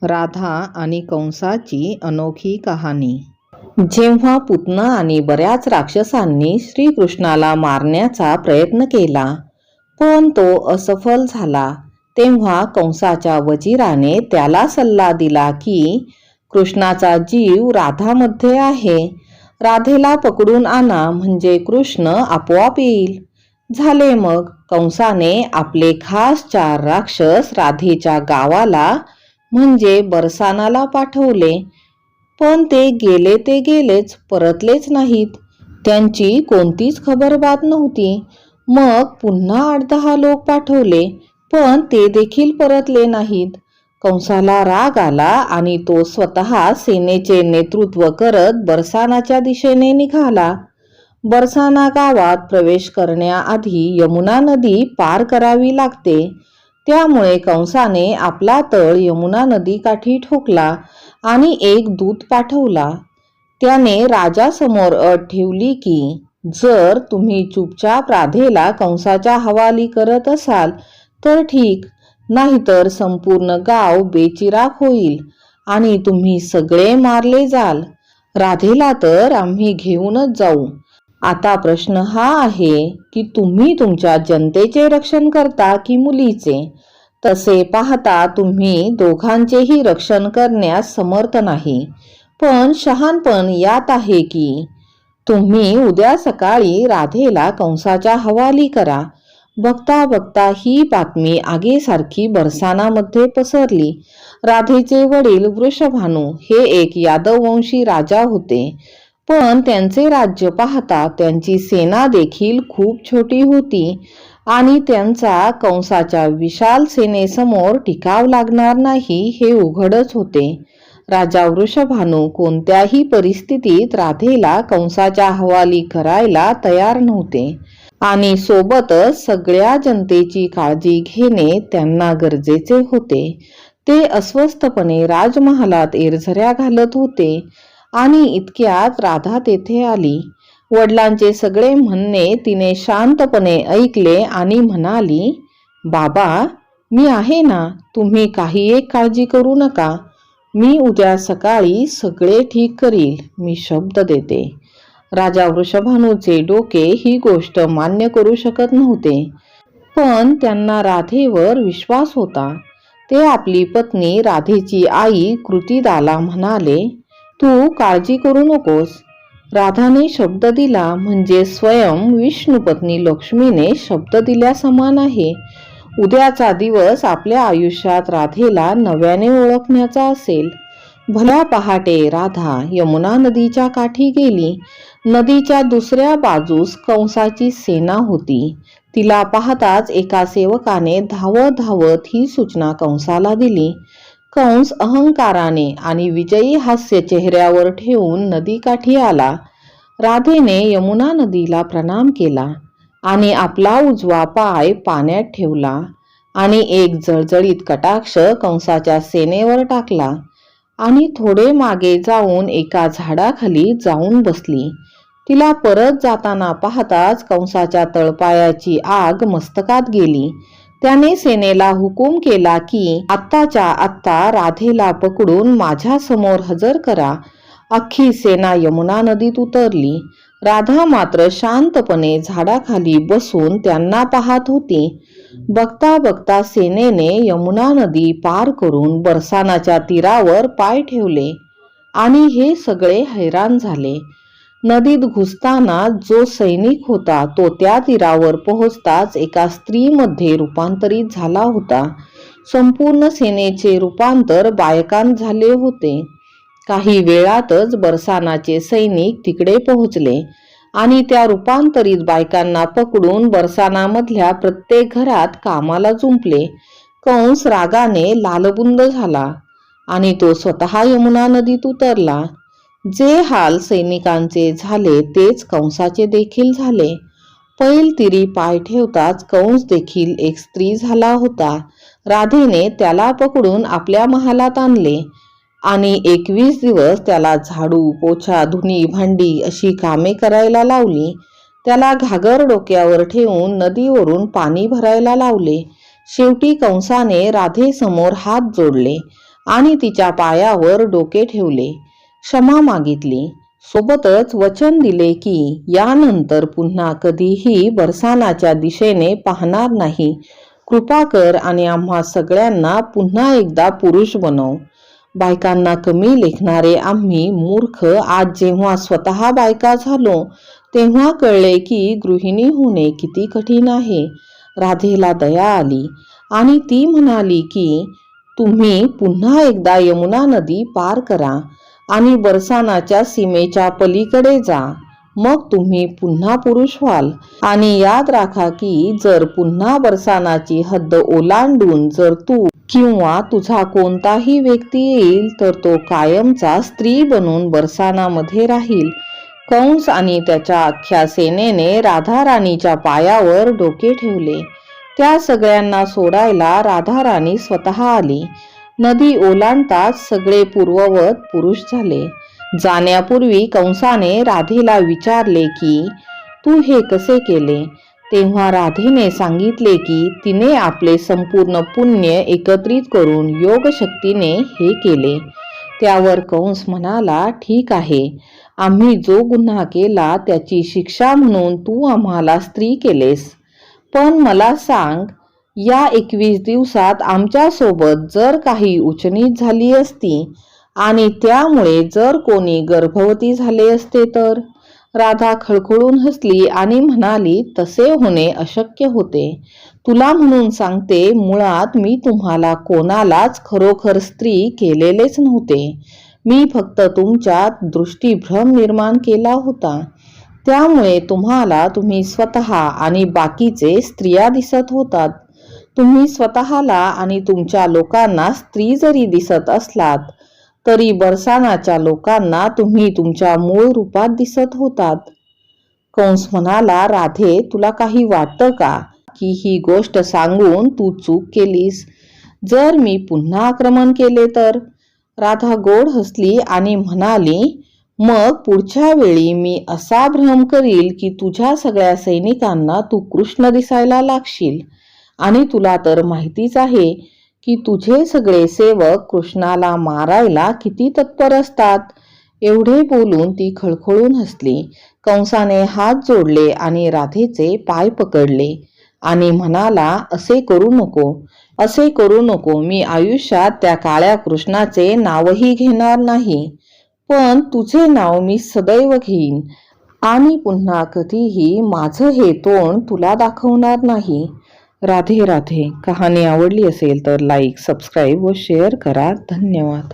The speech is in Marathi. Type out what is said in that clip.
राधा आणि कंसाची अनोखी कहाणी. जेव्हा पूतना आणि बऱ्याच राक्षसांनी श्रीकृष्णाला मारण्याचा प्रयत्न केला पण तो असफल झाला, तेव्हा कंसाच्या वजिराने त्याला सल्ला दिला की कृष्णाचा जीव राधामध्ये आहे. राधेला पकडून आणा म्हणजे कृष्ण आपोआप येईल. झाले मग कंसाने आपले खास 4 राक्षस राधेच्या गावाला म्हणजे बरसानाला पाठवले. पण ते गेलेच, परतलेच नाहीत. त्यांची कोणतीच खबरबात नव्हती. मग पुन्हा 8-10 लोक पाठवले पण ते देखील परतले नाहीत. कंसाला राग आला आणि तो स्वतः सेनेचे नेतृत्व करत बरसानाच्या दिशेने निघाला. बरसाना गावात प्रवेश करण्याआधी यमुना नदी पार करावी लागते. त्यामुळे कंसाने आपला तळ यमुना नदीकाठी ठोकला आणि एक दूत पाठवला. त्याने राजासमोर अट ठेवली की जर तुम्ही चुपचाप राधेला कंसाच्या हवाली करत असाल तर ठीक, नाहीतर संपूर्ण गाव बेचिराख होईल आणि तुम्ही सगळे मारले जाल. राधेला तर आम्ही घेऊनच जाऊ. आता प्रश्न हा आहे की तुम्ही तुमच्या जनतेचे रक्षण करता की मुलीचे? तसे पाहता तुम्ही दोघांचेही रक्षण करण्यास समर्थ नाही. पण शहाणपण यात आहे की तुम्ही उद्या सकाळी राधेला कंसाच्या हवाली करा. बघता बघता ही बातमी आगीसारखी बरसानामध्ये पसरली. राधेचे वडील वृषभानु हे एक यादववंशी राजा होते. पण त्यांचे राज्य पाहता त्यांची सेना देखील खूप छोटी होती आणि त्यांचा कंसाच्या विशाल सेनेसमोर टिकाव लागणार नाही हे उघडच होते. राजा वृषभानु कोणत्याही परिस्थितीत राधेला कंसाच्या हवाली करायला तयार नव्हते आणि सोबतच सगळ्या जनतेची काळजी घेणे त्यांना गरजेचे होते. ते अस्वस्थपणे राजमहालात एरझऱ्या घालत होते आणि इतक्यात राधा तेथे आली. वडिलांचे सगळे म्हणणे तिने शांतपणे ऐकले आणि म्हणाली, बाबा मी आहे ना, तुम्ही काही एक काळजी करू नका. मी उद्या सकाळी सगळे ठीक करील, मी शब्द देते. राजा वृषभानुचे डोके ही गोष्ट मान्य करू शकत नव्हते, पण त्यांना राधेवर विश्वास होता. ते आपली पत्नी राधेची आई कृतिदाला म्हणाले, तू काळजी करू नकोस. राधाने शब्द दिला म्हणजे स्वयं विष्णुपत्नी लक्ष्मीने शब्द दिल्या समान आहे. उद्याचा दिवस आपल्या आयुष्यात राधेला नव्याने ओळखण्याचा असेल. भल्या पहाटे राधा यमुना नदीच्या काठी गेली. नदीच्या दुसऱ्या बाजूस कंसाची सेना होती. तिला पाहताच एका सेवकाने धावत धावत ही सूचना कंसाला दिली. कंस अहंकाराने आणि विजयी हास्य चेहऱ्यावर ठेवून नदीकाठी आला. राधेने यमुना नदीला प्रणाम केला आणि आपला उजवा पाय पाण्यात ठेवला आणि एक जळजळीत कटाक्ष कंसाच्या सेनेवर टाकला आणि थोडे मागे जाऊन एका झाडाखाली जाऊन बसली. तिला परत जाताना पाहताच कंसाच्या तळपायाची आग मस्तकात गेली. त्याने सेनेला हुकूम केला की आत्ताच्या आत्ता राधेला पकडून माझ्या समोर हजर करा. अख्खी सेना यमुना नदीत उतरली. राधा मात्र शांतपणे झाडाखाली बसून त्यांना पाहत होती. बघता बघता सेनेने यमुना नदी पार करून बरसानाच्या तीरावर पाय ठेवले आणि हे सगळे हैराण झाले. नदीत घुसताना जो सैनिक होता तो त्या तीरावर पोहोचताच एका स्त्रीमध्ये रूपांतरित झाला होता. संपूर्ण सेनेचे रूपांतर बायकांत झाले होते. काही वेळातच बरसानाचे सैनिक तिकडे पोहोचले आणि त्या रूपांतरित बायकांना पकडून बरसानामधल्या प्रत्येक घरात कामाला जुंपले. कंस रागाने लालबुंद झाला आणि तो स्वतः यमुना नदीत उतरला. जे हाल सैनिकांचे झाले तेच कंसाचे देखील झाले. पैलतीरी पाय ठेवताच कंस देखील एक स्त्री झाला होता. राधेने त्याला पकडून आपल्या महालात आणले आणि 21 दिवस त्याला झाडू, पोछा, धुणी, भांडी अशी कामे करायला लावली. त्याला घागर डोक्यावर ठेवून नदीवरून पाणी भरायला लावले. शेवटी कंसाने राधेसमोर हात जोडले आणि तिच्या पायावर डोके ठेवले, क्षमा मागितली. सोबतच वचन दिले की यानंतर पुन्हा कधीही बरसानाच्या दिशेने पाहणार नाही. कृपा कर आणि आम्हा सगळ्यांना पुन्हा एकदा पुरुष बनव. बायकांना कमी लेखणारे आम्ही मूर्ख आज जेव्हा स्वतः बायका झालो तेव्हा कळले की गृहिणी होणे किती कठीण आहे. राधेला दया आली आणि ती म्हणाली की तुम्ही पुन्हा एकदा यमुना नदी पार करा आणि बरसानाच्या सीमेच्या पलीकडे जा. मग तुम्ही पुन्हा पुरुष व्हाल. आणि याद राखा की जर पुन्हा बरसानाची हद्द ओलांडून जर तू किंवा तुझा कोणताही व्यक्ती येईल तर तो कायमचा स्त्री बनून बरसानामध्ये राहील. कंस आणि त्याच्या अख्ख्या सेनेने राधाराणीच्या पायावर डोके ठेवले. त्या सगळ्यांना सोडायला राधाराणी स्वतः आली. नदी ओलांडताच सगळे पूर्ववत पुरुष झाले. जाण्यापूर्वी कंसाने राधेला विचारले की तू हे कसे केले. तेव्हा राधेने सांगितले की तिने आपले संपूर्ण पुण्य एकत्रित करून योगशक्तीने हे केले. त्यावर कंस म्हणाला, ठीक आहे, आम्ही जो गुन्हा केला त्याची शिक्षा म्हणून तू आम्हाला स्त्री केलेस. पण मला सांग, या 21 दिवसात आमच्यासोबत जर काही उचनीच झाली असती आणि त्यामुळे जर कोणी गर्भवती झाले असते तर. राधा खळखळून हसली आणि म्हणाली, तसे होणे अशक्य होते. तुला म्हणून सांगते, मुळात मी तुम्हाला कोणालाच खरोखर स्त्री केलेलेच नव्हते. मी फक्त तुमच्यात दृष्टीभ्रम निर्माण केला होता. त्यामुळे तुम्हाला तुम्ही स्वतः आणि बाकीचे स्त्रिया दिसत होतात. तुम्ही स्वतःला आणि तुमच्या लोकांना स्त्री जरी दिसत असलात तरी बरसानाच्या लोकांना तुम्ही तुमच्या मूळ रूपात दिसत होतात. कंस म्हणाला, राधे, तुला काही वाटतं का की ही गोष्ट सांगून तू चूक केलीस? जर मी पुन्हा आक्रमण केले तर? राधा गोड हसली आणि म्हणाली, मग पुढच्या वेळी मी असा भ्रम करील की तुझ्या सगळ्या सैनिकांना तू कृष्ण दिसायला लागशील. आणि तुला तर माहितीच आहे की तुझे सगळे सेवक कृष्णाला मारायला किती तत्पर असतात. एवढे बोलून ती खळखळून हसली. कंसाने हात जोडले आणि राधेचे पाय पकडले आणि म्हणाला, असे करू नको, असे करू नको. मी आयुष्यात त्या काळ्या कृष्णाचे नावही घेणार नाही, पण तुझे नाव मी सदैव घेईन आणि पुन्हा कधीही माझं हे तोंड तुला दाखवणार नाही. राधे राधे. कहाणी आवडली असेल तर लाईक, सबस्क्राईब व शेअर करा. धन्यवाद.